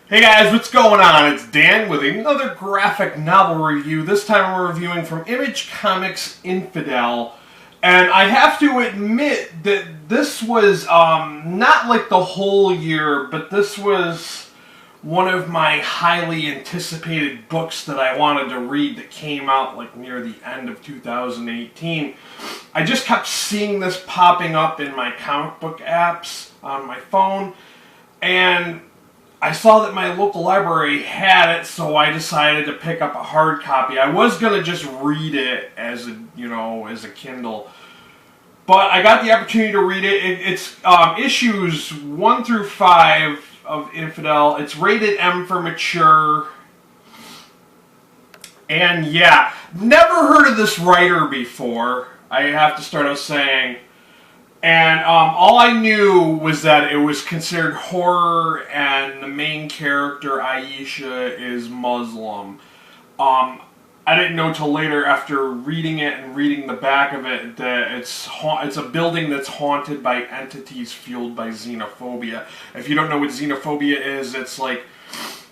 Hey guys, what's going on? It's Dan with another graphic novel review. This time we're reviewing from Image Comics' Infidel. And I have to admit that this was not like the whole year, but this was one of my highly anticipated books that I wanted to read that came out like near the end of 2018. I just kept seeing this popping up in my comic book apps on my phone, and I saw that my local library had it, so I decided to pick up a hard copy. I was gonna just read it as a Kindle, but I got the opportunity to read it. It's issues 1 through 5 of Infidel. It's rated M for mature, and yeah, never heard of this writer before. I have to start out saying. And all I knew was that it was considered horror, and the main character, Aisha, is Muslim. I didn't know till later, after reading it and reading the back of it, that it's a building that's haunted by entities fueled by xenophobia. If you don't know what xenophobia is, it's like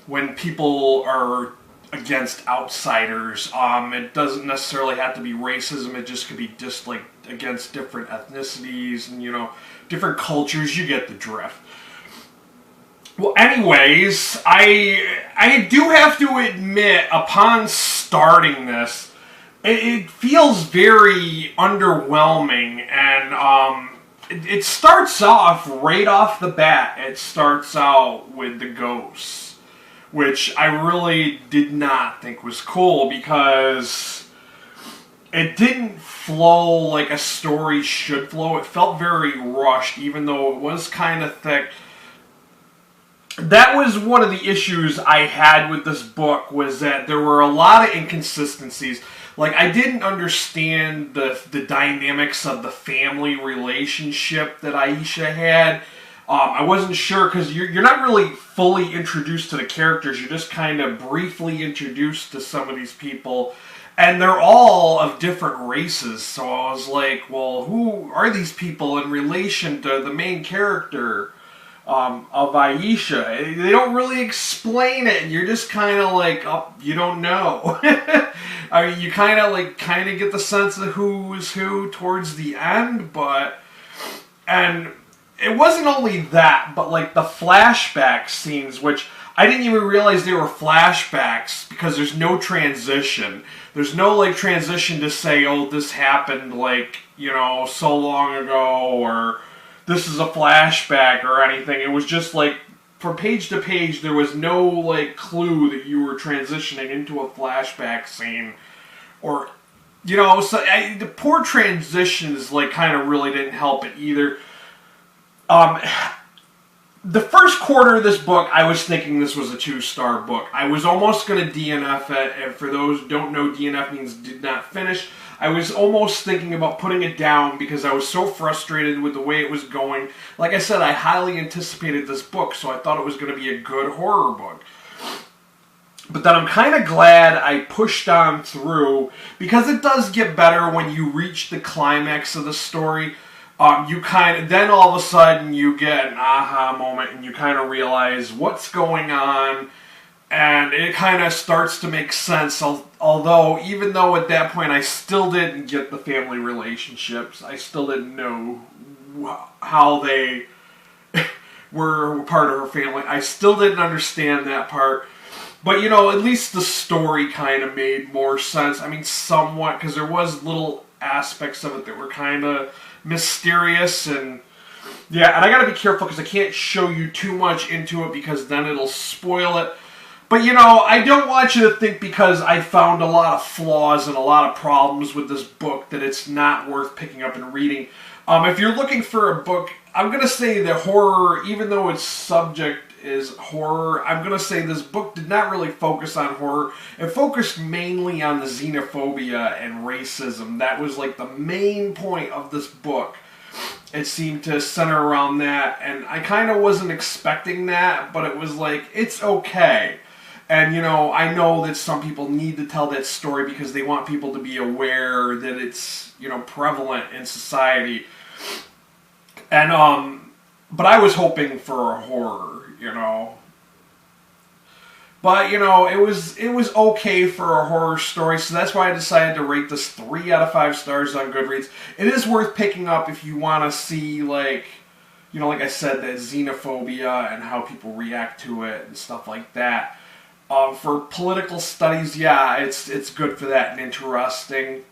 when people are against outsiders. It doesn't necessarily have to be racism. It just could be just like against different ethnicities and different cultures. You get the drift. Well, anyways, I do have to admit, upon starting this, it feels very underwhelming, and it starts off right off the bat. It starts out with the ghosts, which I really did not think was cool, because it didn't flow like a story should flow. It felt very rushed, even though it was kind of thick. That was one of the issues I had with this book, was that there were a lot of inconsistencies. Like, I didn't understand the dynamics of the family relationship that Aisha had. I wasn't sure, because you're not really fully introduced to the characters. You're just kind of briefly introduced to some of these people, and they're all of different races. So I was like, well, who are these people in relation to the main character of Aisha? They don't really explain it, and you're just kind of like, oh, you don't know. I mean, you kind of get the sense of who is who towards the end, and it wasn't only that, but like the flashback scenes, which I didn't even realize they were flashbacks, because there's no transition. There's no like transition to say, oh, this happened like, so long ago, or this is a flashback or anything. It was just like, from page to page, there was no like clue that you were transitioning into a flashback scene, or so the poor transitions like kind of really didn't help it either. The first quarter of this book, I was thinking this was a 2-star book. I was almost going to DNF it, and for those who don't know, DNF means did not finish. I was almost thinking about putting it down, because I was so frustrated with the way it was going. Like I said, I highly anticipated this book, so I thought it was going to be a good horror book. But then I'm kind of glad I pushed on through, because it does get better when you reach the climax of the story. Then all of a sudden you get an aha moment, and you kind of realize what's going on, and it kind of starts to make sense. Although, even though at that point I still didn't get the family relationships, I still didn't know how they were part of her family. I still didn't understand that part. But, at least the story kind of made more sense. I mean, somewhat, because there was little aspects of it that were kind of mysterious, and yeah, and I gotta be careful, because I can't show you too much into it, because then it'll spoil it. But I don't want you to think, because I found a lot of flaws and a lot of problems with this book, that it's not worth picking up and reading. If you're looking for a book, I'm gonna say that horror, even though its subject is horror, I'm going to say this book did not really focus on horror. It focused mainly on the xenophobia and racism. That was like the main point of this book. It seemed to center around that, and I kind of wasn't expecting that, but it was like, it's okay. And, I know that some people need to tell that story, because they want people to be aware that it's, prevalent in society. And, but I was hoping for a horror, But, you know, it was okay for a horror story, so that's why I decided to rate this 3 out of 5 stars on Goodreads. It is worth picking up if you want to see, like, you know, like I said, the xenophobia and how people react to it and stuff like that. For political studies, yeah, it's good for that and interesting.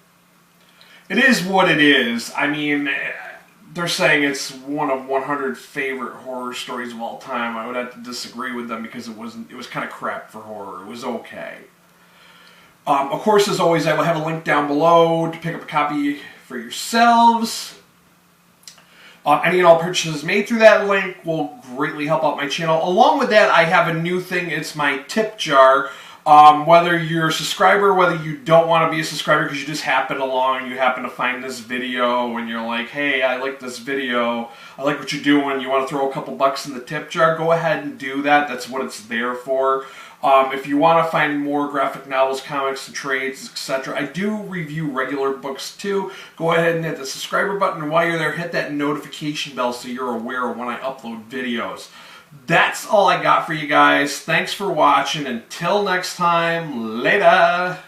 It is what it is. I mean, they're saying it's one of 100 favorite horror stories of all time. I would have to disagree with them because it was kind of crap for horror. It was okay. Of course, as always, I will have a link down below to pick up a copy for yourselves. Any and all purchases made through that link will greatly help out my channel. Along with that, I have a new thing. It's my tip jar. Whether you're a subscriber, whether you don't want to be a subscriber because you just happen along and you happen to find this video and you're like, hey, I like this video, I like what you're doing, you want to throw a couple bucks in the tip jar, go ahead and do that. That's what it's there for. If you want to find more graphic novels, comics, and trades, etc., I do review regular books too. Go ahead and hit the subscriber button, and while you're there, hit that notification bell so you're aware of when I upload videos. That's all I got for you guys. Thanks for watching. Until next time, later.